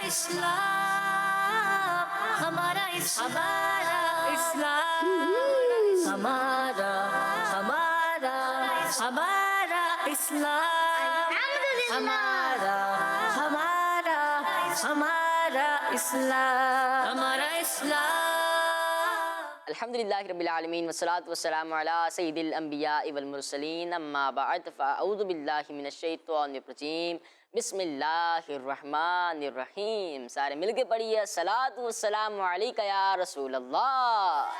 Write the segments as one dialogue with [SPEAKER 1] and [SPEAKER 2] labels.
[SPEAKER 1] اسلام ہمارا اسلام ہمارا ہمارا ہمارا اسلام ہمارا ہمارا ہمارا اسلام ہمارا اسلام.
[SPEAKER 2] الحمدللہ رب العالمین والصلاة والسلام علی سید الانبیاء والمرسلین اما بعد فاعوذ باللہ من الشیطان الرجیم بسم اللہ الرحمن الرحیم. سارے مل کے پڑھیے الصلاۃ والسلام علیک یا رسول اللہ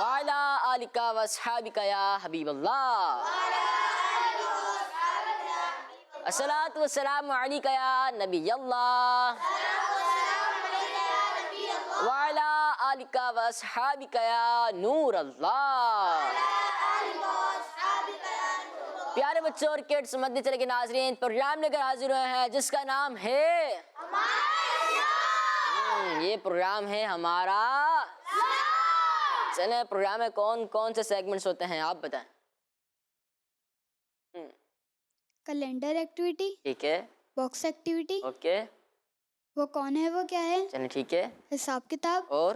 [SPEAKER 2] وعلی آلک واصحابک یا حبیب اللہ. الصلاۃ والسلام علیک یا نبی اللہ وعلی آلک واصحابک یا نور اللہ. پیارے بچوں اور کڈس مدنی چینل کے ناظرین، پروگرام لے کر حاضر ہوئے ہیں جس کا نام ہے یہ پروگرام ہے ہمارا. چلیں پروگرام میں کون کون سے سیگمنٹس ہوتے ہیں آپ بتائیں.
[SPEAKER 3] کیلنڈر ایکٹیویٹی،
[SPEAKER 2] ٹھیک ہے،
[SPEAKER 3] باکس ایکٹیویٹی،
[SPEAKER 2] اوکے،
[SPEAKER 3] وہ کون ہے وہ کیا ہے،
[SPEAKER 2] چلیں ٹھیک ہے،
[SPEAKER 3] حساب کتاب،
[SPEAKER 2] اور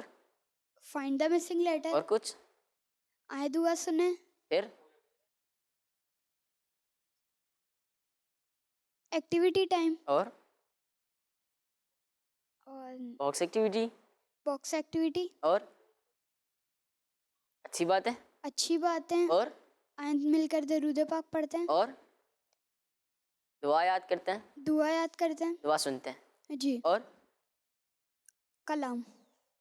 [SPEAKER 3] فائنڈ دا مسنگ لیٹر،
[SPEAKER 2] اور کچھ
[SPEAKER 3] آئے دعا سنیں،
[SPEAKER 2] پھر
[SPEAKER 3] ایکٹیویٹی ٹائم
[SPEAKER 2] اور
[SPEAKER 3] اور
[SPEAKER 2] باکس ایکٹیویٹی
[SPEAKER 3] باکس ایکٹیویٹی.
[SPEAKER 2] اور اچھی بات ہے
[SPEAKER 3] اچھی باتیں،
[SPEAKER 2] اور
[SPEAKER 3] آئند مل کر درود پاک پڑھتے ہیں،
[SPEAKER 2] اور دعا یاد کرتے ہیں،
[SPEAKER 3] دعا یاد کرتے ہیں.
[SPEAKER 2] دعا سنتے ہیں،
[SPEAKER 3] جی.
[SPEAKER 2] اور
[SPEAKER 3] کلام.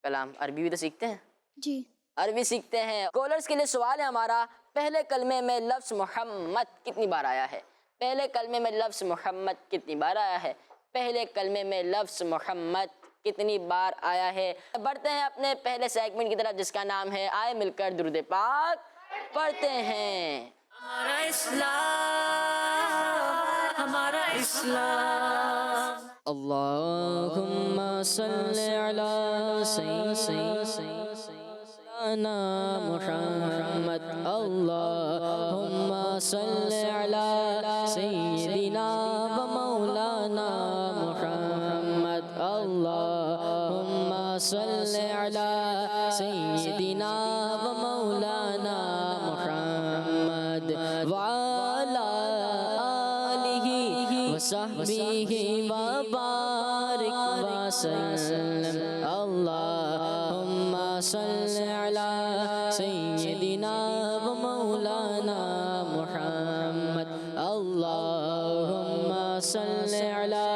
[SPEAKER 2] کلام عربی بھی تو سیکھتے ہیں،
[SPEAKER 3] جی.
[SPEAKER 2] عربی سیکھتے ہیں. کالرز کے لیے سوال ہے ہمارا، پہلے کلمے میں لفظ محمد کتنی بار آیا ہے؟ پہلے کلمے میں لفظ محمد کتنی بار آیا ہے؟ پہلے کلمے میں لفظ محمد کتنی بار آیا ہے؟ بڑھتے ہیں اپنے پہلے سیگمنٹ کی طرف جس کا نام ہے آئے مل کر درود پاک پڑھتے ہیں.
[SPEAKER 1] ہمارا اسلام ہمارا اسلام.
[SPEAKER 2] اللہم صلی علی سیدنا محمد. اللہم صلی علی سیدنا و مولانا محمد. اللہم صلی علی سیدنا و مولانا محمد وعلی آلہ وصحبہ وبارک وسلم. اللہم صلی علی سیدنا و مولانا محمد. اللہم صلی علی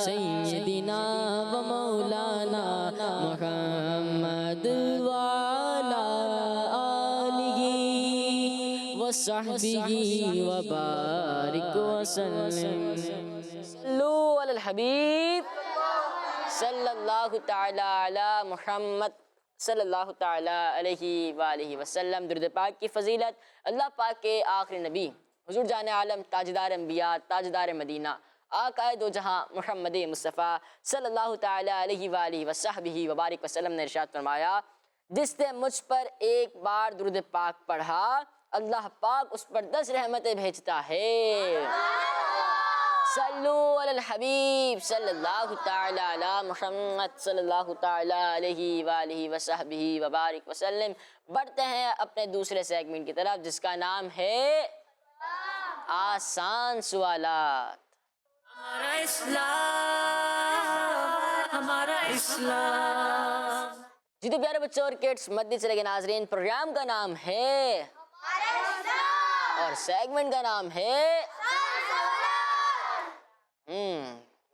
[SPEAKER 2] سیدنا و مولانا محمد وعلی آلہ وصحبہ وبارک وسلم. صلو علی الحبیب صلی اللہ تعالی علی محمد صلی اللہ تعالی علیہ وآلہ وسلم. درود پاک کی فضیلت اللہ پاک کے آخری نبی حضور جان عالم تاجدار انبیاء تاجدار مدینہ آقا دو جہاں محمد مصطفیٰ صلی اللہ تعالی علیہ وآلہ وصحبہ وبارک وسلم نے ارشاد فرمایا، جس نے مجھ پر ایک بار درود پاک پڑھا اللہ پاک اس پر 10 رحمتیں بھیجتا ہے. صلو علی الحبیب صلی اللہ تعالی علی محمد صلی اللہ تعالی علیہ وآلہ وصحبہ وبارک وسلم. بڑھتے ہیں اپنے دوسرے سیگمنٹ کی طرف جس کا نام ہے آسان سوالات.
[SPEAKER 1] ہمارا اسلام ہمارا اسلام.
[SPEAKER 2] جی تو پیارے بچوں اور کڈس مدنی چینل کے ناظرین، پروگرام کا نام ہے اور سیگمنٹ کا نام ہے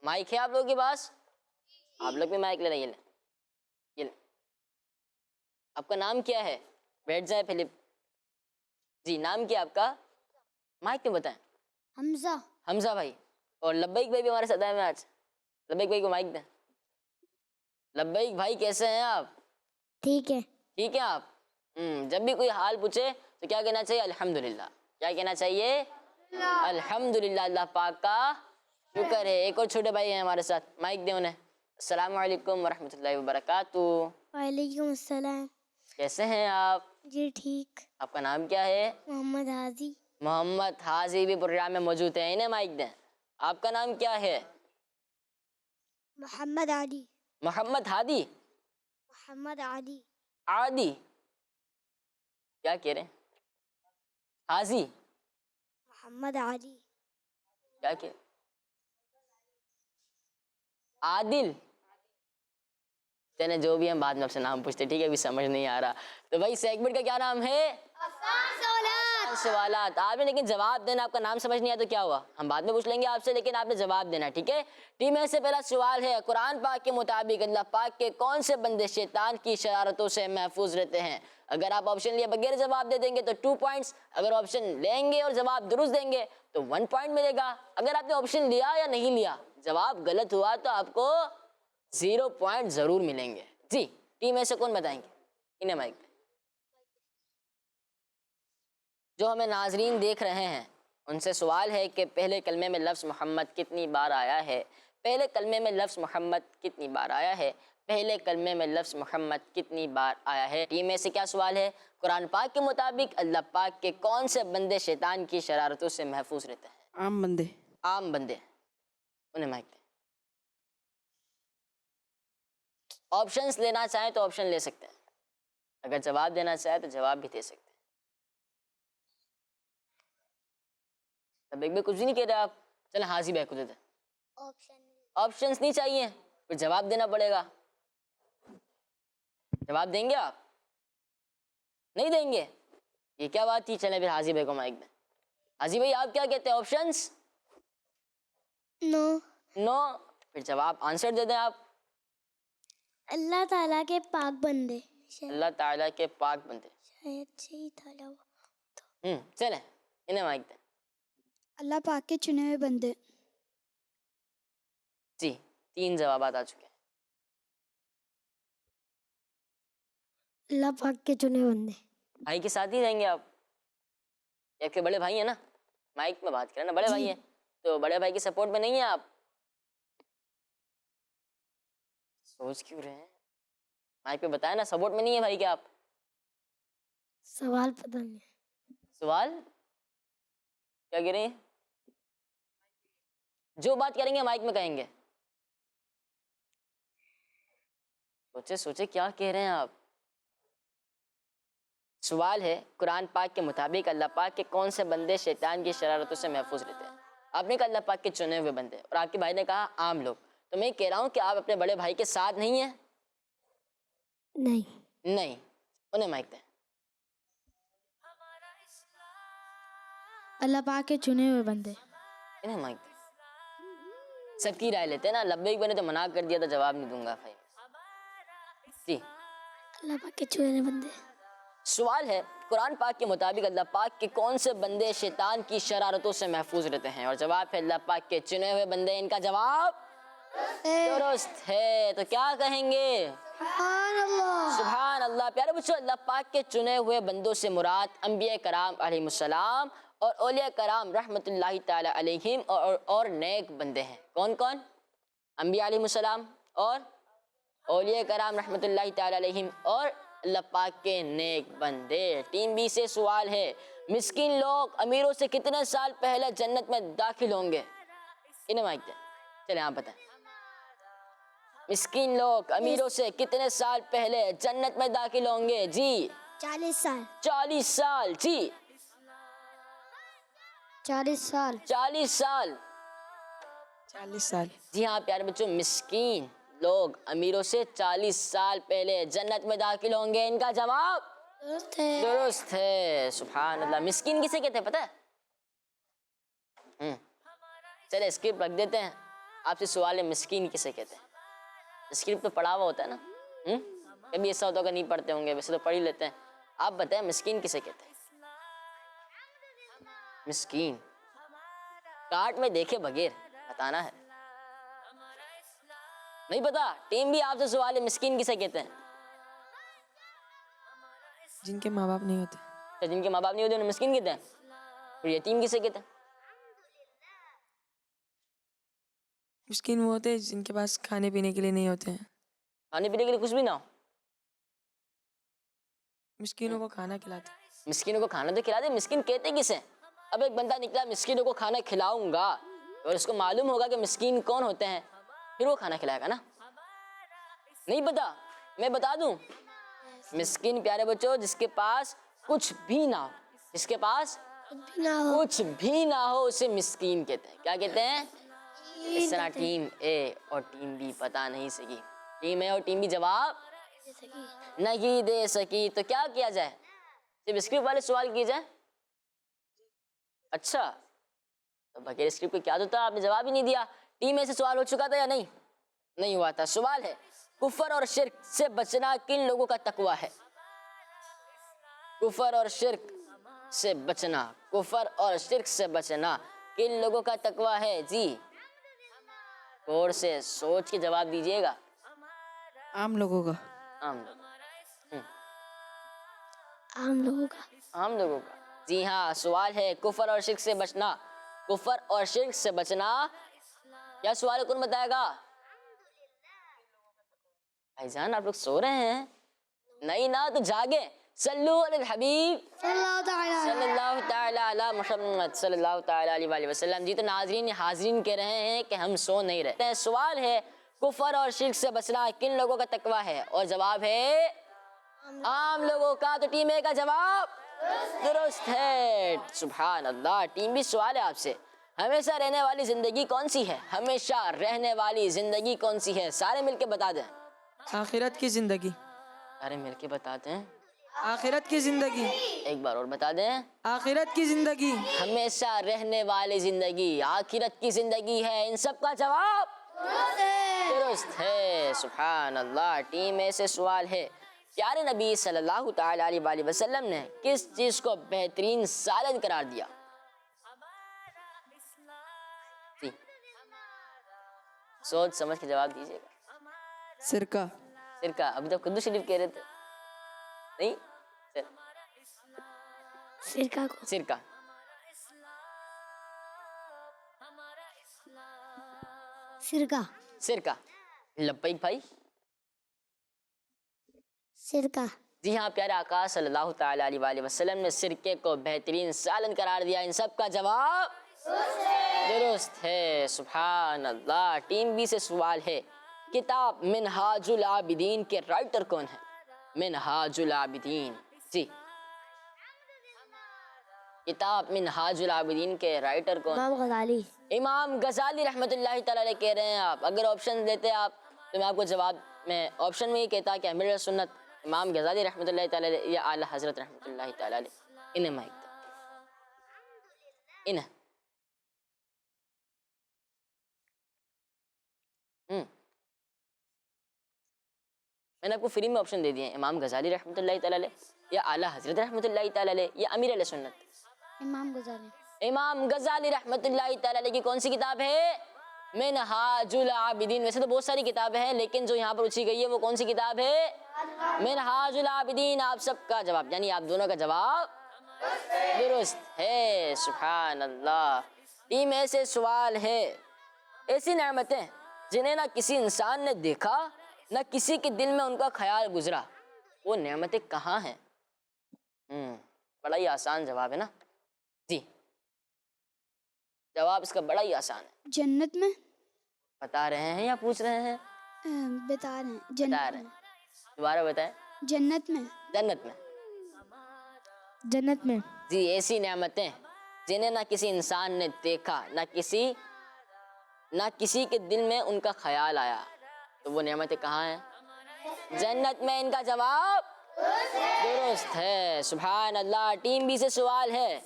[SPEAKER 2] مائک ہے آپ لوگوں کے پاس؟ آپ لوگ بھی مائک لے رہے ہیں. یہ لیں. آپ کا نام کیا ہے؟ بیٹھ جائے فلپ. جی نام کیا آپ کا؟ مائک میں بتائیں.
[SPEAKER 3] حمزہ.
[SPEAKER 2] حمزہ بھائی. اور لبیک بھائی بھی ہمارے ساتھ آئے ہیں آج. لبیک بھائی کو مائک دیں. لبیک بھائی کیسے ہیں آپ؟
[SPEAKER 3] ٹھیک ہے.
[SPEAKER 2] ٹھیک ہے آپ. جب بھی کوئی حال پوچھے تو کیا کہنا چاہیے؟ الحمدللہ. کیا کہنا چاہیے؟ الحمدللہ. اللہ پاک کا شکر ہے. ایک اور چھوٹے بھائی ہیں ہمارے ساتھ، مائک دیں انہیں. السلام علیکم ورحمۃ اللہ وبرکاتہ.
[SPEAKER 3] وعلیکم السلام.
[SPEAKER 2] کیسے ہیں آپ؟
[SPEAKER 3] جی ٹھیک.
[SPEAKER 2] آپ کا نام کیا ہے؟
[SPEAKER 3] محمد حاضی.
[SPEAKER 2] محمد حاضی بھی پروگرام میں موجود ہیں، انہیں مائک دیں. آپ کا نام کیا ہے؟
[SPEAKER 3] محمد علی.
[SPEAKER 2] محمد ہادی
[SPEAKER 3] محمد علی.
[SPEAKER 2] عادی کیا کہہ رہے ہیں؟ حاضی
[SPEAKER 3] محمد علی.
[SPEAKER 2] کیا کہ عادل چلیں جو بھی ہم بعد میں آپ سے نام پوچھتے ٹھیک ہے ابھی سمجھ نہیں آ رہا تو بھائی سیگمنٹ کا کیا نام ہے آسان سوالات آپ نے لیکن جواب دینا آپ کا نام سمجھ نہیں آیا تو کیا ہوا ہم بعد میں پوچھ لیں گے آپ سے لیکن آپ نے جواب دینا ٹھیک ہے ٹیم میں سے پہلا سوال ہے قرآن پاک کے مطابق اللہ پاک کے کون سے بندے شیطان کی شرارتوں سے محفوظ رہتے ہیں اگر آپ آپشن لیے بغیر جواب دے دیں گے تو 2 پوائنٹس اگر آپشن لیں گے اور جواب درست دیں گے تو 1 پوائنٹ ملے گا اگر آپ نے آپشن لیا یا نہیں لیا جواب غلط ہوا تو آپ کو 0 پوائنٹ ضرور ملیں گے جی ٹیم میں سے کون بتائیں گے انہیں مائک پہ جو ہمیں ناظرین دیکھ رہے ہیں ان سے سوال ہے کہ پہلے کلمے میں لفظ محمد کتنی بار آیا ہے پہلے کلمے میں لفظ محمد کتنی بار آیا ہے پہلے کلمے میں لفظ محمد کتنی بار آیا ہے ٹیم میں سے کیا سوال ہے قرآن پاک کے مطابق اللہ پاک کے کون سے بندے شیطان کی شرارتوں سے محفوظ رہتے ہیں
[SPEAKER 4] عام بندے.
[SPEAKER 2] عام بندے انہیں مائک دیں آپشنز لینا چاہیں تو آپشن لے سکتے ہیں اگر جواب دینا چاہیں تو جواب بھی دے سکتے ہیں اب ایک بھی کچھ بھی نہیں کہہ رہے آپ چلیں حاضی بھائی کو دے دیں آپشنز نہیں چاہیے پھر جواب دینا پڑے گا جواب دیں گے آپ نہیں دیں گے یہ کیا بات تھی چلیں پھر حاضی بھائی کو مائک دیں حاضی بھائی آپ کیا کہتے ہیں آپشنز
[SPEAKER 3] نو.
[SPEAKER 2] نو پھر جواب آنسر دے دیں آپ
[SPEAKER 3] اللہ تعالیٰ کے پاک بندے.
[SPEAKER 2] اللہ تعالیٰ کے پاک بندے
[SPEAKER 3] شاید سے ہی تعالیٰ.
[SPEAKER 2] چلیں انہیں مائک دیں
[SPEAKER 3] اللہ پاک کے چنے ہوئے بندے.
[SPEAKER 2] جی 3 جوابات آ چکے ہیں
[SPEAKER 3] اللہ پاک کے چنے ہوئے بندے.
[SPEAKER 2] بھائی کے ساتھ ہی رہیں گے آپ یا آپ کے بڑے بھائی ہیں نا مائک میں بات کریں نا بڑے بھائی ہیں تو بڑے بھائی کی سپورٹ میں نہیں ہیں آپ سوچ کیوں رہے ہیں مائک پہ بتائیں نا سپورٹ میں نہیں ہے بھائی کے آپ
[SPEAKER 3] سوال پتہ نہیں.
[SPEAKER 2] سوال کیا کہہ رہے ہیں جو بات کریں گے مائک میں کہیں گے سوچے سوچے کیا کہہ رہے ہیں آپ سوال ہے قرآن پاک کے مطابق اللہ پاک کے کون سے بندے شیطان کی شرارتوں سے محفوظ رہتے ہیں آپ نے کہا اللہ پاک کے چنے ہوئے بندے اور آپ کے بھائی نے کہا عام لوگ تو میں کہہ رہا ہوں کہ آپ اپنے بڑے بھائی کے ساتھ نہیں ہیں نہیں انہیں مائک دیں
[SPEAKER 3] اللہ پاک کے چنے ہوئے بندے.
[SPEAKER 2] انہیں مائک دیں سب کی رائے لیتے ہیں نا لبیک بنے تو منع کر دیا تو جواب نہیں دوں گا بھائی جی
[SPEAKER 3] اللہ پاک کے چنے ہوئے بندے.
[SPEAKER 2] سوال ہے قرآن پاک کے مطابق اللہ پاک کے کون سے بندے شیطان کی شرارتوں سے محفوظ رہتے ہیں اور جواب ہے اللہ پاک کے چنے ہوئے بندے ان کا جواب درست ہے تو کیا کہیں گے سبحان اللہ پیارے بچوں اللہ پاک کے چنے ہوئے بندوں سے مراد انبیاء کرام علیہ السلام اور اولیاء کرام رحمت اللہ تعالی علیہم اور نیک بندے ہیں کون کون انبیاء علیہ السلام اور اولیاء کرام رحمت اللہ تعالی علیہم اور اللہ پاک کے نیک بندے ٹیم بی سے سوال ہے مسکین لوگ امیروں سے کتنے سال پہلے جنت میں داخل ہوں گے انہیں مائک دیں چلیں آپ بتائیں مسکین لوگ امیروں سے کتنے سال پہلے جنت میں داخل ہوں گے جی
[SPEAKER 3] 40 سال.
[SPEAKER 2] 40 سال جی
[SPEAKER 3] 40 سال.
[SPEAKER 2] 40 سال
[SPEAKER 4] 40 سال.
[SPEAKER 2] جی ہاں پیارے بچوں مسکین لوگ امیروں سے 40 سال پہلے جنت میں داخل ہوں گے ان کا جواب درست ہے سبحان اللہ مسکین کسے کہتے ہیں پتہ ہے چلے اسکرپٹ رکھ دیتے ہیں آپ سے سوال ہے مسکین کسے کہتے ہیں اسکرپٹ تو پڑھا ہوا ہوتا ہے نا کبھی ایسا ہوتا ہوگا نہیں پڑھتے ہوں گے ویسے تو پڑھ ہی لیتے ہیں آپ بتائیں مسکین کسے کہتے ہیں مسکین کارٹ میں دیکھے بغیر بتانا ہے نہیں پتا ٹیم بھی آپ سے سوال ہے مسکین کسے کہتے ہیں
[SPEAKER 4] جن کے ماں باپ نہیں ہوتے.
[SPEAKER 2] جن کے ماں باپ نہیں ہوتے انہیں مسکین کہتے ہیں اور یتیم کسے کہتے ہیں
[SPEAKER 4] مسکین وہ ہوتے ہیں جن کے پاس کھانے پینے کے لیے نہیں ہوتے ہیں.
[SPEAKER 2] کھانے پینے کے لیے کچھ بھی نہ ہو
[SPEAKER 4] مسکینوں کو کھانا کھلاتے.
[SPEAKER 2] مسکینوں کو کھانا تو کھلا دے مسکین کہتے کسے اب ایک بندہ نکلا مسکینوں کو کھانا کھلاؤں گا اور اس کو معلوم ہوگا کہ مسکین کون ہوتے ہیں پھر وہ کھانا کھلائے گا نا. نہیں پتا؟ میں بتا دوں. مسکین پیارے بچوں جس کے پاس کچھ بھی نہ ہو, جس کے پاس کچھ بھی نہ ہو اسے مسکین کہتے ہیں. کیا کہتے ہیں؟ اس طرح ٹیم اے اور ٹیم بی پتا نہیں سکی, ٹیم اے اور ٹیم بی جواب نہیں دے سکی, تو کیا کیا جائے؟ صرف اسکرپٹ والے سوال کیے جائیں. اچھا تو بغیر اسکرپٹ کو کیا ہوتا؟ آپ نے جواب ہی نہیں دیا. ٹیم اے سے سوال ہو چکا تھا یا نہیں؟ نہیں ہوا تھا. سوال ہے کفر اور شرک سے بچنا کن لوگوں کا تقویٰ ہے؟ کفر اور شرک سے بچنا, کفر اور شرک سے بچنا کن لوگوں کا تقویٰ ہے؟ جی غور سے سوچ کے جواب دیجیے گا.
[SPEAKER 4] عام لوگوں کا.
[SPEAKER 2] عام لوگ,
[SPEAKER 3] عام لوگوں کا.
[SPEAKER 2] عام لوگوں کا. جی ہاں, سوال ہے کفر اور شرک سے بچنا, کفر اور شرک سے بچنا. کیا سوال ہے, کون بتائے گا؟ بھائی جان آپ لوگ سو رہے ہیں؟ نہیں نا, تو جاگے. صلو علی الحبیب صلی اللہ تعالی علی محمد صلی اللہ تعالی علیہ وآلہ وسلم. جی تو ناظرین حاضرین کہہ رہے ہیں کہ ہم سو نہیں رہے. سوال ہے کفر اور شرک سے بچنا کن لوگوں کا تقویٰ ہے, اور جواب ہے عام لوگوں کا. تو ٹیم اے کا جواب درست ہے. سبحان اللہ. ٹیم بی سوال ہے آپ سے, ہمیشہ رہنے والی زندگی کون سی ہے؟ ہمیشہ رہنے والی زندگی کون سی ہے؟ سارے مل کے بتا دیں.
[SPEAKER 4] آخرت کی زندگی.
[SPEAKER 2] سارے مل کے بتاتے ہیں.
[SPEAKER 4] آخرت کی زندگی.
[SPEAKER 2] ایک بار اور بتا دیں.
[SPEAKER 4] آخرت کی زندگی.
[SPEAKER 2] ہمیشہ رہنے والی زندگی آخرت کی زندگی ہے. ان سب کا جواب درست ہے. سبحان اللہ. ٹیم اے سے سوال ہے پیارے نبی صلی اللہ تعالی علیہ وآلہ وسلم نے کس چیز کو بہترین سالن قرار دیا؟ جی سوچ سمجھ کے جواب دیجیے گا.
[SPEAKER 4] سرکہ.
[SPEAKER 2] سرکہ. ابھی تو قدوس شریف کہہ رہے تھے. نہیں,
[SPEAKER 3] سرکہ کو.
[SPEAKER 2] سرکہ.
[SPEAKER 3] سرکہ.
[SPEAKER 2] سرکہ. لبیک بھائی.
[SPEAKER 3] سرکہ.
[SPEAKER 2] جی ہاں, پیارے آقا صلی اللہ تعالی علیہ وآلہ وسلم نے سرکے کو بہترین سالن قرار دیا. ان سب کا جواب درست ہے. سبحان اللہ. ٹیم بی سے سوال ہے کتاب منہاج العابدین کے رائٹر کون ہے؟ منہاج العابدین. جی کتاب منہاج العابدین کے رائٹر کون؟
[SPEAKER 3] امام غزالی.
[SPEAKER 2] امام غزالی رحمۃ اللہ تعالی علیہ کہہ رہے ہیں آپ. اگر آپشن دیتے آپ تو میں آپ کو جواب میں آپشن میں یہ کہتا کہ امیر سنت امام غزالی رحمۃ اللہ تعالی علیہ یا اعلیٰ حضرت رحمۃ اللہ تعالی علیہ. انہیں مائک انہیں میں نے آپ کو فری میں آپشن دے دیے ہیں, امام غزالی رحمۃ اللہ تعالی علیہ یا اعلیٰ حضرت رحمۃ اللہ تعالی علیہ یا امیر علیہ سنت.
[SPEAKER 3] امام غزالی.
[SPEAKER 2] امام غزالی رحمۃ اللہ تعالی علیہ کی کون سی کتاب ہے؟ منہاج العابدین. ویسے تو بہت ساری کتابیں ہیں لیکن جو یہاں پر پوچھی گئی ہے وہ کون سی کتاب ہے؟ منہاج العابدین. آپ سب کا جواب یعنی آپ دونوں کا جواب درست ہے. سبحان اللہ. ٹیم اے سے سوال ہے ایسی نعمتیں جنہیں نہ کسی انسان نے دیکھا نہ کسی کے دل میں ان کا خیال گزرا, وہ نعمتیں کہاں ہیں؟ بڑا ہی آسان جواب ہے نا. جی جواب اس کا بڑا ہی آسان ہے.
[SPEAKER 3] جنت میں.
[SPEAKER 2] بتا رہے ہیں یا پوچھ رہے ہیں؟
[SPEAKER 3] بتا رہے ہیں.
[SPEAKER 2] بتا
[SPEAKER 3] جنت
[SPEAKER 2] رہے ہیں.
[SPEAKER 3] میں.
[SPEAKER 2] دوبارہ بتائیں.
[SPEAKER 3] جنت میں.
[SPEAKER 2] جنت میں.
[SPEAKER 3] جنت میں.
[SPEAKER 2] جی ایسی نعمتیں جنہیں نہ کسی انسان نے دیکھا نہ کسی کے دل میں ان کا خیال آیا, تو وہ نعمتیں کہاں ہیں؟ جنت میں. ان کا جواب درست ہے. سبحان اللہ. ٹیم بی سے سوال ہے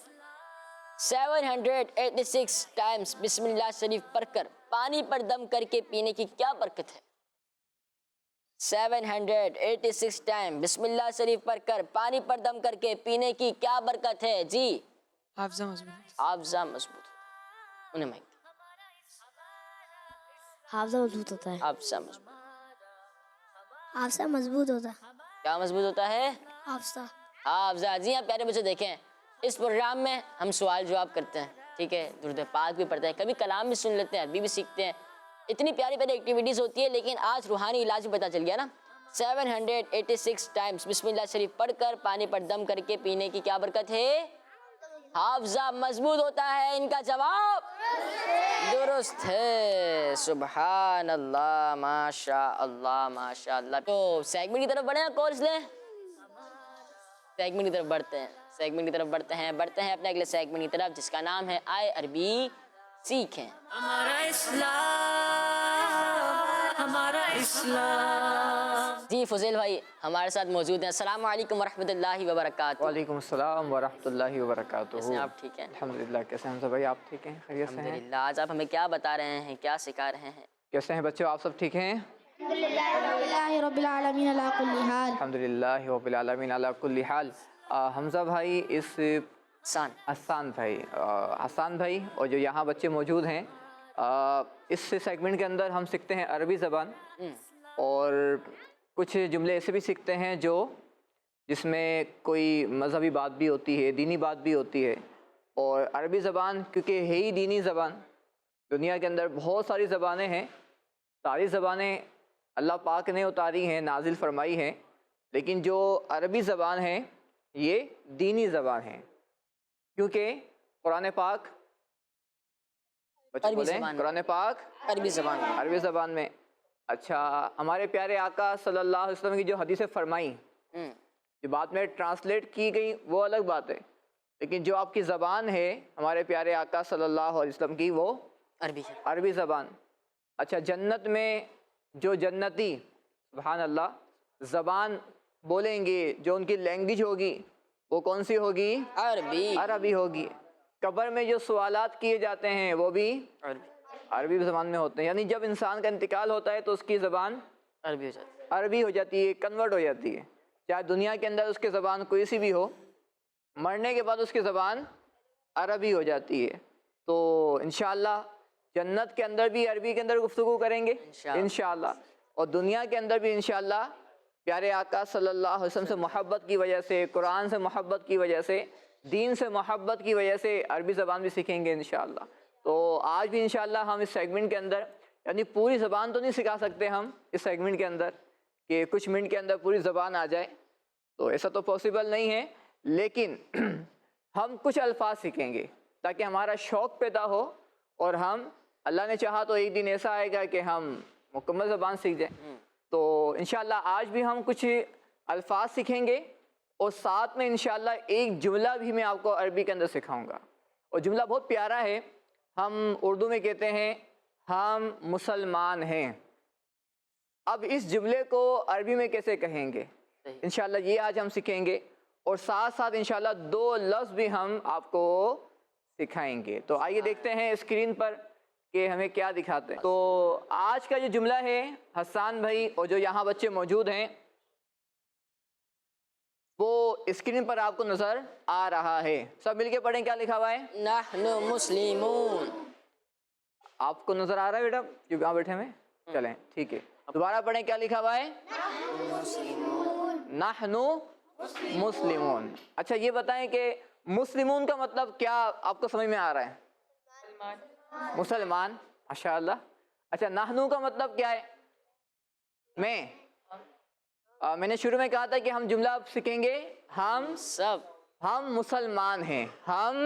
[SPEAKER 2] 786 ٹائمز بسم اللہ شریف پڑھ کر پانی پر دم کر کے پینے کی کیا برکت ہے؟ 786 ٹائم بسم اللہ شریف پڑھ کر پانی پر دم کر کے پینے کی کیا برکت ہے؟ جی
[SPEAKER 4] حافظہ مضبوط.
[SPEAKER 2] حافظہ مضبوط. انہیں مائک.
[SPEAKER 3] حافظہ مضبوط ہوتا ہے.
[SPEAKER 2] حافظہ مضبوط.
[SPEAKER 3] حافظہ مضبوط ہوتا ہے.
[SPEAKER 2] کیا مضبوط ہوتا ہے؟
[SPEAKER 3] حافظہ.
[SPEAKER 2] حافظہ. جی ہاں پیارے بچے دیکھیں اس پروگرام میں ہم سوال جواب کرتے ہیں, ٹھیک ہے, درود پاک بھی پڑھتے ہیں, کبھی کلام بھی سن لیتے ہیں, عربی بھی سیکھتے ہیں. اتنی پیاری پیاری ایکٹیویٹیز ہوتی ہے, لیکن آج روحانی علاج بھی پتہ چل گیا نا. 786 ٹائمز بسم اللہ شریف پڑھ کر پانی پر دم کر کے پینے کی کیا برکت ہے؟ حافظہ مضبوط ہوتا ہے، ان کا جواب درست ہے. سبحان اللہ، ماشاء اللہ ماشاء اللہ. تو سیگمنٹ کی طرف بڑھیں، کالز لیں. سیگمنٹ کی طرف بڑھتے ہیں، سیگمنٹ کی طرف بڑھتے ہیں اپنے اگلے سیگمنٹ کی طرف، جس کا نام ہے آئے عربی سیکھیں.
[SPEAKER 1] ہمارا اسلام، ہمارا اسلام.
[SPEAKER 2] جی فضیل بھائی ہمارے ساتھ موجود ہیں. السلام علیکم ورحمۃ اللہ وبرکاتہ.
[SPEAKER 5] وعلیکم السلام ورحمۃ اللہ وبرکاتہ.
[SPEAKER 2] کیسے ہیں آپ؟ ٹھیک ہیں
[SPEAKER 5] الحمدللہ. کیسے ہیں حمزہ بھائی؟ آپ ٹھیک ہیں؟ خیریت سے ہیں؟
[SPEAKER 2] الحمدللہ. آج آپ ہمیں کیا بتا رہے ہیں، کیا سکھا رہے ہیں؟
[SPEAKER 5] کیسے ہیں بچوں؟ آپ سب ٹھیک ہیں؟
[SPEAKER 3] الحمدللہ رب العالمین علی کل حال.
[SPEAKER 5] الحمدللہ رب العالمین علی کل حال. حمزہ بھائی، اس حسان بھائی اور جو یہاں بچے موجود ہیں، اس سیگمنٹ کے اندر ہم سیکھتے ہیں عربی زبان، اور کچھ جملے ایسے بھی سیکھتے ہیں جس میں کوئی مذہبی بات بھی ہوتی ہے، دینی بات بھی ہوتی ہے. اور عربی زبان کیونکہ ہے ہی دینی زبان، دنیا کے اندر بہت ساری زبانیں ہیں، ساری زبانیں اللہ پاک نے اتاری ہیں، نازل فرمائی ہیں، لیکن جو عربی زبان ہے یہ دینی زبان ہے، کیونکہ قرآن پاک قرآن پاک عربی زبان میں. اچھا، ہمارے پیارے آقا صلی اللہ علیہ وسلم کی جو حدیثیں فرمائی، جو بات میں ٹرانسلیٹ کی گئی وہ الگ بات ہے، لیکن جو آپ کی زبان ہے ہمارے پیارے آقا صلی اللہ علیہ وسلم کی، وہ عربی زبان. اچھا، جنت میں جو جنتی سبحان اللہ زبان بولیں گے، جو ان کی لینگویج ہوگی وہ کون سی ہوگی؟ عربی ہوگی. قبر میں جو سوالات کیے جاتے ہیں وہ بھی عربی زبان میں ہوتے ہیں. یعنی جب انسان کا انتقال ہوتا ہے تو اس کی زبان عربی ہو جاتی ہے، کنورٹ ہو جاتی ہے. چاہے دنیا کے اندر اس کی زبان کوئی سی بھی ہو، مرنے کے بعد اس کی زبان عربی ہو جاتی ہے. تو انشاءاللہ جنت کے اندر بھی عربی کے اندر گفتگو کریں گے انشاءاللہ، اور دنیا کے اندر بھی انشاءاللہ پیارے آقا صلی اللہ علیہ وسلم سے محبت کی وجہ سے، قرآن سے محبت کی وجہ سے، دین سے محبت کی وجہ سے عربی زبان بھی سیکھیں گے انشاءاللہ. تو آج بھی انشاءاللہ ہم اس سیگمنٹ کے اندر، یعنی پوری زبان تو نہیں سکھا سکتے ہم اس سیگمنٹ کے اندر کہ کچھ منٹ کے اندر پوری زبان آ جائے، تو ایسا تو پاسبل نہیں ہے، لیکن ہم کچھ الفاظ سیکھیں گے تاکہ ہمارا شوق پیدا ہو، اور ہم اللہ نے چاہا تو ایک دن ایسا آئے گا کہ ہم مکمل زبان سیکھ جائیں. تو انشاءاللہ آج بھی ہم کچھ الفاظ سیکھیں گے، اور ساتھ میں انشاءاللہ ایک جملہ بھی میں آپ کو عربی کے اندر سکھاؤں گا. اور جملہ بہت پیارا ہے. ہم اردو میں کہتے ہیں ہم مسلمان ہیں. اب اس جملے کو عربی میں کیسے کہیں گے انشاءاللہ یہ آج ہم سیکھیں گے، اور ساتھ ساتھ انشاءاللہ 2 لفظ بھی ہم آپ کو سکھائیں گے. تو آئیے دیکھتے ہیں اسکرین پر کہ ہمیں کیا دکھاتے ہیں. تو آج کا جو جملہ ہے حسان بھائی اور جو یہاں بچے موجود ہیں، وہ اسکرین پر آپ کو نظر آ رہا ہے. سب مل کے پڑھیں کیا لکھا ہوا ہے.
[SPEAKER 2] نحن مسلمون.
[SPEAKER 5] آپ کو نظر آ رہا ہے بیٹا جو کہاں بیٹھے ہوئے؟ چلیں ٹھیک ہے، دوبارہ پڑھیں کیا لکھا ہوا ہے. نحن مسلمون. اچھا یہ بتائیں کہ مسلمون کا مطلب کیا آپ کو سمجھ میں آ رہا ہے؟ مسلمان. ماشاء اللہ. اچھا، نحنو کا مطلب کیا ہے؟ میں نے شروع میں کہا تھا کہ ہم جملہ سیکھیں گے ہم مسلمان ہیں، ہم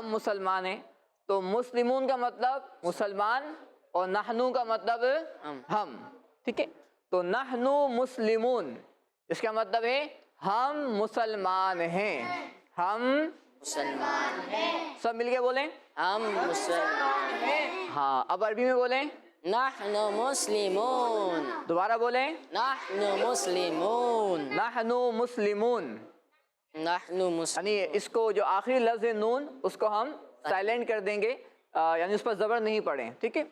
[SPEAKER 5] مسلمان ہیں. تو مسلمون کا مطلب مسلمان، اور نحنو کا مطلب ہم. ٹھیک ہے، تو نحنو مسلمون اس کا مطلب ہے ہم مسلمان ہیں. ہم
[SPEAKER 2] مسلمان ہیں.
[SPEAKER 5] سب مل کے بولیں
[SPEAKER 2] ہم مسلمان ہیں.
[SPEAKER 5] ہاں، اب عربی میں بولیں.
[SPEAKER 2] نحن مسلمون.
[SPEAKER 5] دوبارہ بولیں.
[SPEAKER 2] نحن مسلمون.
[SPEAKER 5] نحن مسلمون.
[SPEAKER 2] نحن مسلمون.
[SPEAKER 5] یعنی اس کو جو آخری لفظ ہے نون اس کو ہم سائلنٹ کر دیں گے، یعنی اس پر زبر نہیں پڑیں. ٹھیک ہے،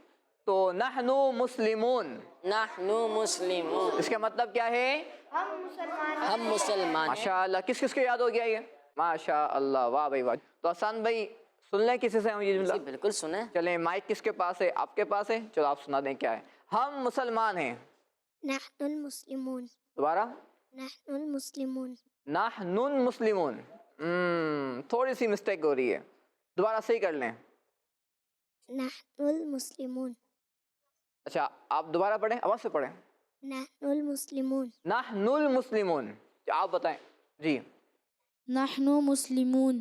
[SPEAKER 5] تو نحن مسلمون.
[SPEAKER 2] نحن مسلمون.
[SPEAKER 5] اس کا مطلب کیا ہے؟
[SPEAKER 2] ہم مسلمان.
[SPEAKER 5] ماشاء اللہ. کس کس کو یاد ہو گیا یہ؟ ماشاء اللہ، واہ بھائی واہ. تو حسان بھائی سن لیں کسی سے ہم یہ جملہ.
[SPEAKER 2] بالکل سنیں.
[SPEAKER 5] چلیں مائک کس کے پاس ہے؟ آپ کے پاس ہے. چلو آپ سنا دیں کیا ہے. ہم مسلمان ہیں.
[SPEAKER 3] نحن المسلمون.
[SPEAKER 5] دوبارہ.
[SPEAKER 3] نحن المسلمون.
[SPEAKER 5] نحن مسلمون. تھوڑی سی مسٹیک ہو رہی ہے، دوبارہ صحیح کر لیں.
[SPEAKER 3] نحن المسلمون.
[SPEAKER 5] اچھا آپ دوبارہ پڑھیں، آواز سے پڑھیں.
[SPEAKER 3] نحن المسلمون.
[SPEAKER 5] نحن المسلمون. آپ بتائیں. جی.
[SPEAKER 6] نحن مسلمون.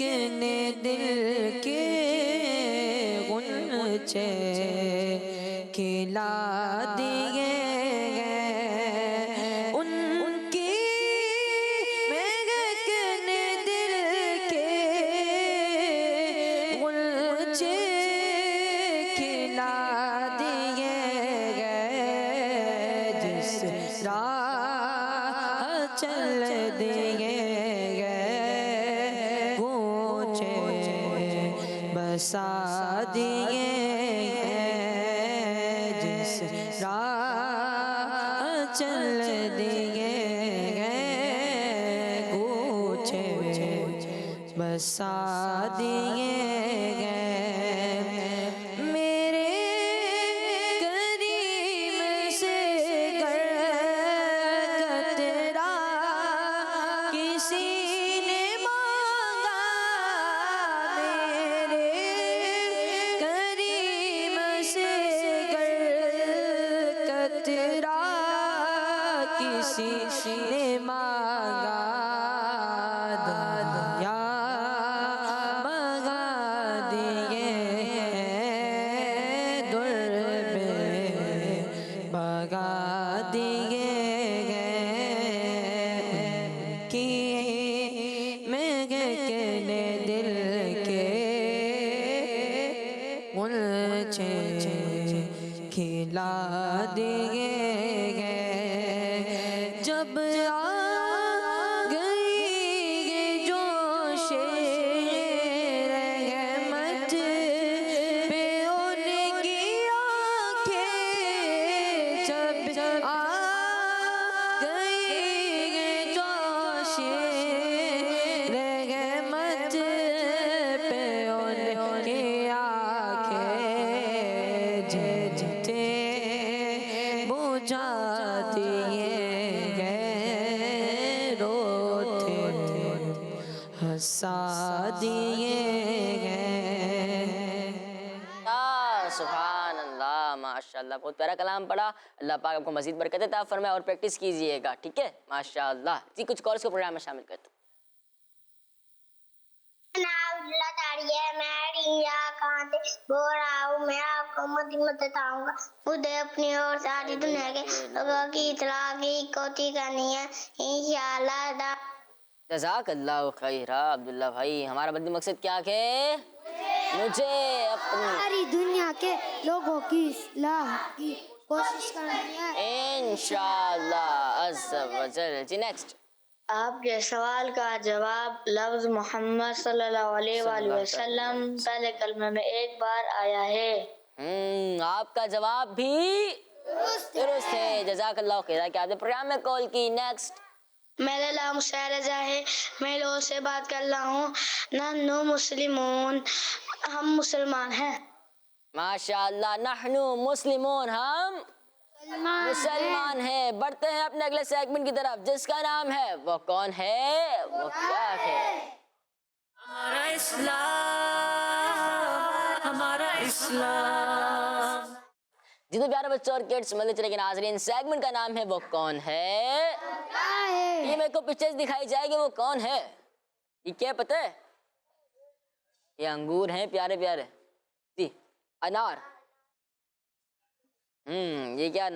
[SPEAKER 4] مہکنے دل کے غنچے کھلا دیے گئے، ان کی مہکنے دل کے غنچے کھلا دیے گئے، جس راہ چل دیے گئے گونچے بسا دیے گئے، جس راہ چل دیے گئے گونچے بسا دیے گئے، میرے کریم سے گر قطرہ کسی نے مانگا، میرے کریم سے گر قطرہ کسی نے مانگا، دنیا منگا دیے در میں بگا دیے گئے، کی مہکنے دل کے غنچے کھلا دیے گئے، جب آ گئی یہ جوش رحمت پہ ان کی آنکھیں، جب آ گئی یہ جوش رحمت پہ ان کی آنکھیں، جھجھتے بجھا دیے گئے، روتے ہنسا دیے گئے۔
[SPEAKER 2] سبحان اللہ، ماشاءاللہ، بہت پیارا کلام پڑھا۔ اللہ پاک آپ کو مزید برکت عطا فرمائے اور پریکٹس کیجئے گا، ٹھیک ہے؟ ماشاءاللہ جی، کچھ کورس کو پروگرام میں شامل کرتے ہیں۔
[SPEAKER 3] اللہ تعالیٰ میں ریا کانتے بول رہا ہوں، میں آپ کو مدد بتاؤں گا، مجھے اپنی اور ساری دنیا کے لوگوں کی اطلاع کی کوشش کرنی ہے انشاءاللہ۔
[SPEAKER 2] جزاک اللہ خیرہ عبداللہ بھائی، ہمارا بدی مقصد کیا ہے؟ مجھے اپنی
[SPEAKER 3] ساری دنیا کے لوگوں کی اصلاح کی کوشش کرنی ہے
[SPEAKER 2] انشاءاللہ عز و جل۔ جی نیکسٹ۔
[SPEAKER 6] آپ کے سوال کا جواب لفظ محمد صلی اللہ علیہ وآلہ وسلم پہلے کلمہ میں ایک بار آیا ہے۔
[SPEAKER 2] آپ کا جواب بھی درست ہے، جزاک اللہ خیرہ کہ آپ نے پروگرام میں کال کی۔ نیکسٹ۔
[SPEAKER 6] میرا نام شہرزہ ہے، میں لوگوں سے بات کر رہا ہوں۔ نحنو مسلمون، ہم مسلمان ہیں۔
[SPEAKER 2] ماشاءاللہ، نحنو مسلمون، ہم مسلمان ہیں۔ بڑھتے ہیں اپنے اگلے سیگمنٹ کی طرف، جس کا نام ہے وہ کون ہے، وہ کیا ہے؟
[SPEAKER 1] ہمارا اسلام، ہمارا اسلام۔
[SPEAKER 2] جی تو پیارے بچوں اور کڈس ملے چلے کے ناظرین، سیگمنٹ کا نام ہے وہ کون ہے۔ یہ میرے کو پکچرز دکھائی جائے گی، وہ کون ہے؟ یہ کیا پتہ ہے؟ یہ انگور ہیں پیارے پیارے، جی انار۔ یہ کیا؟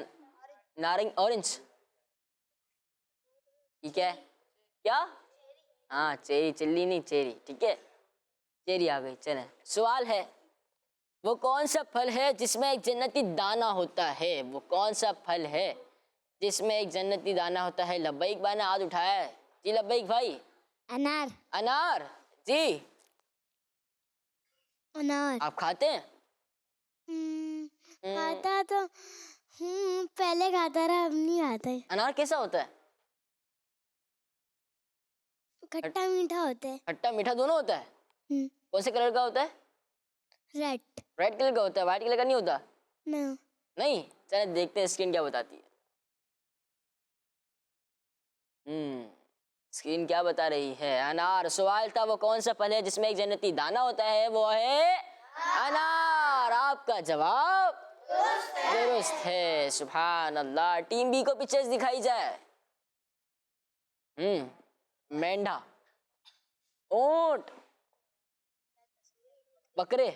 [SPEAKER 2] نارنج، اورنج۔ یہ کیا ہے؟ کیا؟ ہاں چیری، چلی نہیں چیری، ٹھیک ہے، چیری آ گئی۔ چلیں، سوال ہے وہ کون سا پھل ہے جس میں ایک جنتی دانہ ہوتا ہے؟ وہ کون سا پھل ہے جس میں ایک جنتی دانہ ہوتا ہے؟ لبیک بھائی نے ہاتھ اٹھایا ہے، جی لبیک بھائی۔
[SPEAKER 3] انار۔
[SPEAKER 2] انار، جی
[SPEAKER 3] انار
[SPEAKER 2] آپ کھاتے ہیں؟
[SPEAKER 3] کھاتا تو پہلے کھاتا رہا، اب نہیں کھاتا ہے۔
[SPEAKER 2] انار کیسا ہوتا ہے؟
[SPEAKER 3] کھٹا میٹھا ہوتا ہے۔
[SPEAKER 2] کھٹا میٹھا دونوں ہوتا ہے؟ کون سے کلر کا ہوتا ہے؟
[SPEAKER 3] ریڈ۔
[SPEAKER 2] ریڈ کلر کا ہوتا ہے، وائٹ کلر کا نہیں ہوتا؟
[SPEAKER 3] نو۔
[SPEAKER 2] نہیں، چلیں دیکھتے ہیں اسکرین کیا بتاتی ہے۔ اسکرین کیا بتا رہی ہے؟ انار۔ سوال تھا وہ کون سا پھل ہے جس میں ایک جنتی دانہ ہوتا ہے؟ وہ ہے انار۔ آپ کا جواب درست ہے، سبحان اللہ۔ ٹیم بی کو پکچرز دکھائی جائے۔ مینڈا، اونٹ، بکرے،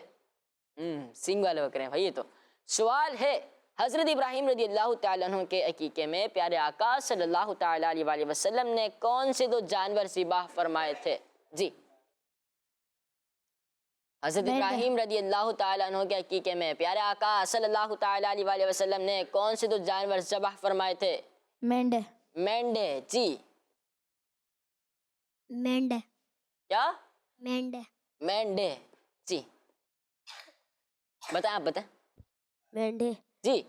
[SPEAKER 2] سینگ والے بکرے ہیں بھائی. یہ تو سوال ہے حضرت ابراہیم رضی اللہ تعالیٰ عنہ کے عقیقے میں پیارے آقا صلی اللہ تعالیٰ علیہ وآلہ وسلم نے کون سے 2 جانور ذبح فرمائے تھے؟ جی حضرت ابراہیم رضی اللہ تعالیٰ عنہ کے عقیقے میں پیارے آقا صلی اللہ تعالیٰ علیہ وآلہ وسلم نے کون سے 2 جانور ذبح فرمائے تھے؟
[SPEAKER 3] مینڈے.
[SPEAKER 2] مینڈے. جی
[SPEAKER 3] مینڈے.
[SPEAKER 2] کیا؟
[SPEAKER 3] مینڈے.
[SPEAKER 2] مینڈے. جی بتائیں، آپ بتائیں.
[SPEAKER 3] مینڈے.
[SPEAKER 2] جی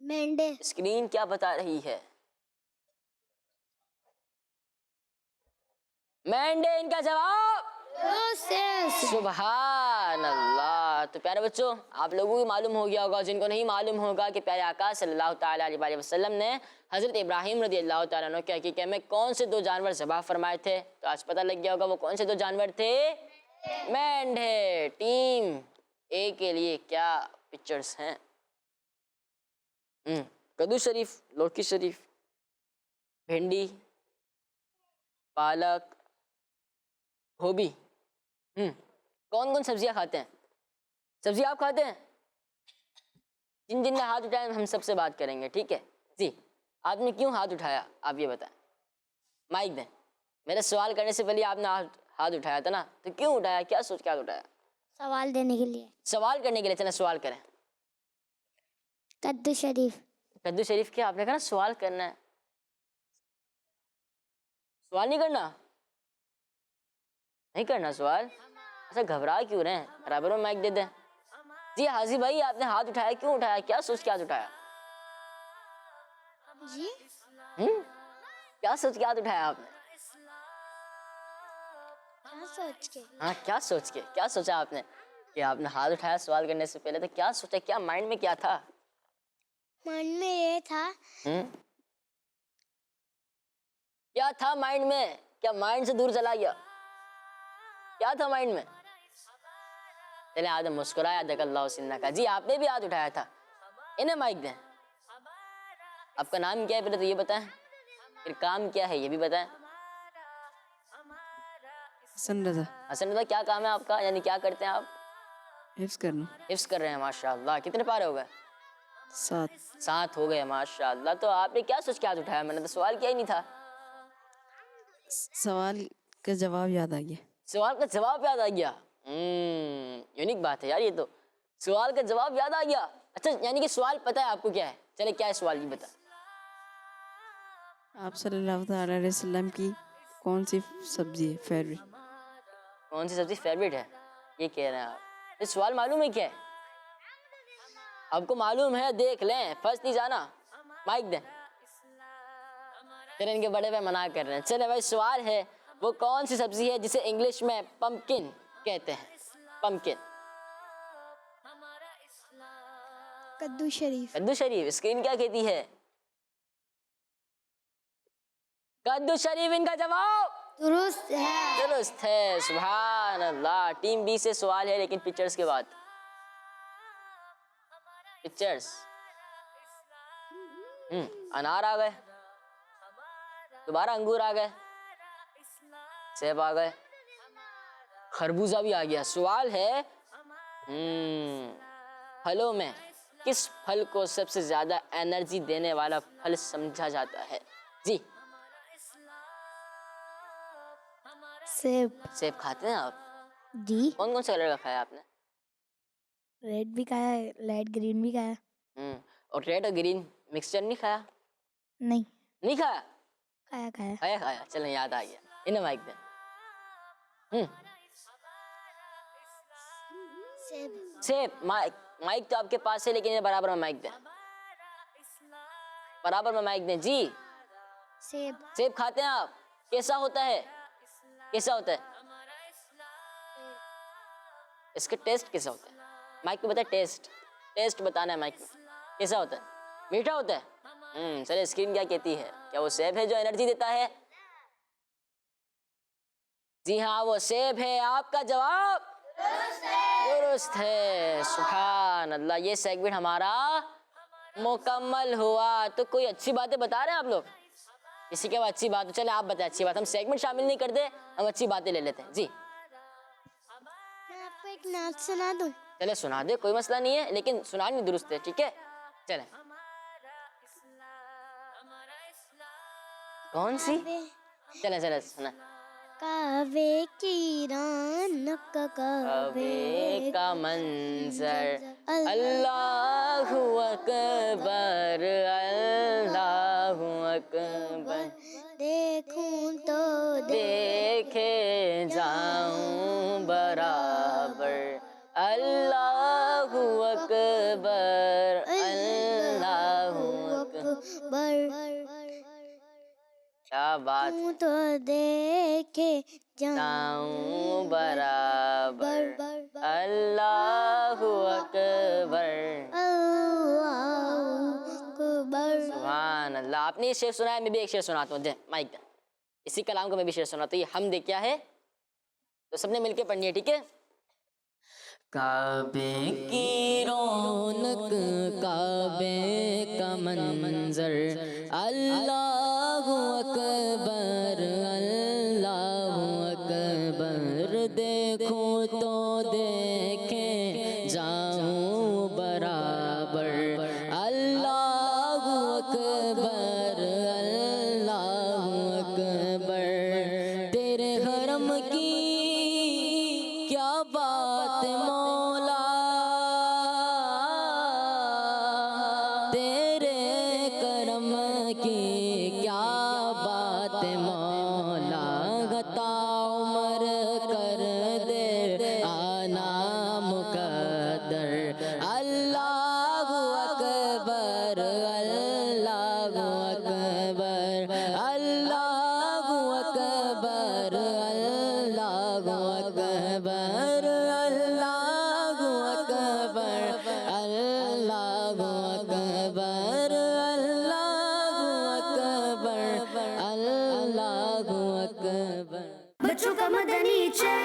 [SPEAKER 3] مینڈے.
[SPEAKER 2] اسکرین کیا بتا رہی ہے؟ مینڈے ان کا جواب. سبحان اللہ. تو پیارے بچوں، آپ لوگوں کو معلوم ہو گیا ہوگا، جن کو نہیں معلوم ہوگا کہ پیارے آقا صلی اللہ تعالیٰ علیہ وآلہ وسلم نے حضرت ابراہیم رضی اللہ تعالیٰ عنہ کے عقیقے میں کون سے 2 جانور ذبح فرمائے تھے. تو آج پتہ لگ گیا ہوگا وہ کون سے 2 جانور تھے. مینڈے. ٹیم اے کے لیے کیا پکچرز ہیں؟ کدو شریف، لوکی شریف، بھنڈی، پالک، گوبھی. کون کون سبزیاں کھاتے ہیں؟ سبزی آپ کھاتے ہیں؟ جن جن نے ہاتھ اٹھایا ہم سب سے بات کریں گے، ٹھیک ہے جی. آپ نے کیوں ہاتھ اٹھایا آپ یہ بتائیں. مائک دیں. میرے سوال کرنے سے پہلے آپ نے ہاتھ اٹھایا تھا نا، تو کیوں اٹھایا؟ کیا سوچ کے ہاتھ اٹھایا؟
[SPEAKER 3] سوال دینے کے لیے.
[SPEAKER 2] سوال کرنے کے لیے. چلیں سوال کریں.
[SPEAKER 3] کدو شریف.
[SPEAKER 2] کدو شریف کیا؟ آپ نے کہا نا سوال کرنا ہے. سوال نہیں کرنا؟ نہیں کرنا سوال؟ ایسا گھبرا کیوں رہے ہیں؟ برابر میں مائک دے دیں. جی حاضی بھائی، آپ نے ہاتھ اٹھایا، کیوں اٹھایا؟ کیا سوچ کے ہاتھ اٹھایا؟
[SPEAKER 3] جی
[SPEAKER 2] کیا سوچ کے ہاتھ اٹھایا آپ نے؟
[SPEAKER 3] کیا سوچ کے؟
[SPEAKER 2] ہاں کیا سوچ کے، کیا سوچا آپ نے کہ آپ نے ہاتھ اٹھایا سوال کرنے سے پہلے؟ تو کیا سوچا؟ کیا مائنڈ میں کیا تھا؟
[SPEAKER 3] من میں یہ تھا.
[SPEAKER 2] کیا تھا مائنڈ میں؟ کیا مائنڈ سے دور چلا گیا؟ کیا تھا مائنڈ میں؟ چلے آدم مسکرایا دک اللہ سنہ کا. جی آپ نے بھی ہاتھ اٹھایا تھا. انہیں مائک دیں. آپ کا نام کیا ہے پہلے تو یہ بتائیں، پھر کام کیا ہے یہ بھی بتائیں.
[SPEAKER 4] حسن رضا.
[SPEAKER 2] حسن رضا، کیا کام ہے آپ کا؟ یعنی کیا کرتے ہیں آپ؟
[SPEAKER 4] حفظ کرنا.
[SPEAKER 2] حفظ کر رہے ہیں. ماشاء اللہ. کتنے پارے ہو گئے؟
[SPEAKER 4] 7
[SPEAKER 2] ہو گئے. ماشاء اللہ. تو آپ نے کیا سوچ کے ہاتھ اٹھایا؟ میں نے تو سوال کیا ہی نہیں تھا.
[SPEAKER 4] سوال کا جواب یاد آ گیا.
[SPEAKER 2] سوال کا جواب یاد آ گیا. یونیک بات ہے یار یہ تو. سوال کا جواب یاد آ گیا. اچھا یعنی کہ سوال پتہ ہے آپ کو کیا ہے. چلے کیا ہے سوال یہ بتا.
[SPEAKER 4] آپ صلی اللہ تعالیٰ علیہ وسلم کی کون سی سبزی ہے فیوریٹ؟
[SPEAKER 2] کون سی سبزی فیوریٹ ہے یہ کہہ رہے ہیں آپ. یہ سوال معلوم ہے کیا ہے آپ کو؟ معلوم ہے دیکھ لیں، فرسٹ نہیں جانا. مائک دیں. چلے ان کے بڑے بھائی منع کر رہے ہیں. چلے بھائی سوال ہے وہ کون سی سبزی ہے جسے انگلش میں پمپکن کہتے ہیں؟ پمپکن.
[SPEAKER 3] کدو شریف.
[SPEAKER 2] کدو شریف. اسکرین کیا کہتی ہے؟ کدو شریف ان کا جواب
[SPEAKER 3] درست ہے.
[SPEAKER 2] درست ہے. سبحان اللہ. ٹیم بی سے سوال ہے لیکن پکچرز کے بعد. پکچرز. انار آ گئے، دوبارہ انگور آ گئے، سیب آ گئے، خربوزہ بھی آ گیا. سوال ہے پھلوں میں کس پھل کو سب سے زیادہ انرجی دینے والا پھل سمجھا جاتا ہے؟ جی
[SPEAKER 3] سیب.
[SPEAKER 2] سیب کھاتے ہیں آپ؟
[SPEAKER 3] جی
[SPEAKER 2] کون کون سے کلر کا کھایا آپ نے؟
[SPEAKER 3] ریڈ بھی کھایا ہے، لائٹ گرین بھی کھایا.
[SPEAKER 2] اور ریڈ اور گرین مکسچر نہیں کھایا؟
[SPEAKER 3] نہیں
[SPEAKER 2] نہیں کھایا؟
[SPEAKER 3] کھایا.
[SPEAKER 2] کھایا کھایا. چلیں یاد آ گیا. انہیں مائک دیں.
[SPEAKER 3] سیب.
[SPEAKER 2] سیب. مائک تو آپ کے پاس ہے لیکن انہیں برابر میں مائک دیں. برابر میں مائک دیں. جی
[SPEAKER 3] سیب.
[SPEAKER 2] سیب کھاتے ہیں آپ؟ کیسا ہوتا ہے؟ کیسا ہوتا ہے اس کا ٹیسٹ؟ کیسا ہوتا ہے مائک پہ بتائیں. ٹیسٹ بتانا ہے مائک میں. کیسا ہوتا ہے؟ میٹھا ہوتا ہے. چلے اسکرین کیا کہتی ہے؟ کیا وہ سیب ہے جو انرجی دیتا ہے؟ جی ہاں وہ سیب ہے. آپ کا جواب درست ہے. سبحان اللہ. یہ سیگمنٹ ہمارا مکمل ہوا. تو کوئی اچھی باتیں بتا رہے ہیں آپ لوگ؟ کسی کے بعد اچھی بات؟ چلے آپ بتائیں اچھی بات. ہم سیگمنٹ شامل نہیں کرتے، ہم اچھی باتیں لے لیتے ہیں. جی
[SPEAKER 3] ایک نعت سنا دوں؟
[SPEAKER 2] چلے سنا دے، کوئی مسئلہ نہیں ہے، لیکن سنانی درست ہے، ٹھیک ہے؟ چلیں. کون سی؟ چلیں چلیں سنا.
[SPEAKER 3] کعبے کی رونق،
[SPEAKER 2] کعبے کا منظر، اللہ اکبر اللہ اکبر،
[SPEAKER 3] دیکھوں تو
[SPEAKER 2] دیکھے جاؤں برابر، اللہ اکبر اللہ اکبر. کیا بات ہے،
[SPEAKER 3] تو دیکھے
[SPEAKER 2] جاؤں برابر، اللہ اکبر سبحان اللہ. آپ نے یہ شعر سنا ہے، میں بھی ایک شعر سناتا ہوں. مائک دے، اسی کلام کو میں بھی شعر سناتا ہوں. یہ حمد کیا ہے تو سب نے مل کے پڑھنی ہے، ٹھیک ہے؟ کعبے کی رونق، کعبے کا منظر، اللہ اکبر اللہ اکبر، دیکھوں تو دیکھے جاؤں برابر، اللہ اکبر اللہ اکبر. تیرے حرم کی کیا بات مولا، تیرے کرم کی کیا بات مولا، عطا عمر کر دے آنا مقدر، اللہ اکبر اللہ اکبر اللہ اکبر اللہ اکبر اللہ اکبر اللہ اکبر اللہ اکبر اللہ اکبر.
[SPEAKER 7] بچوں کا مدنی چینل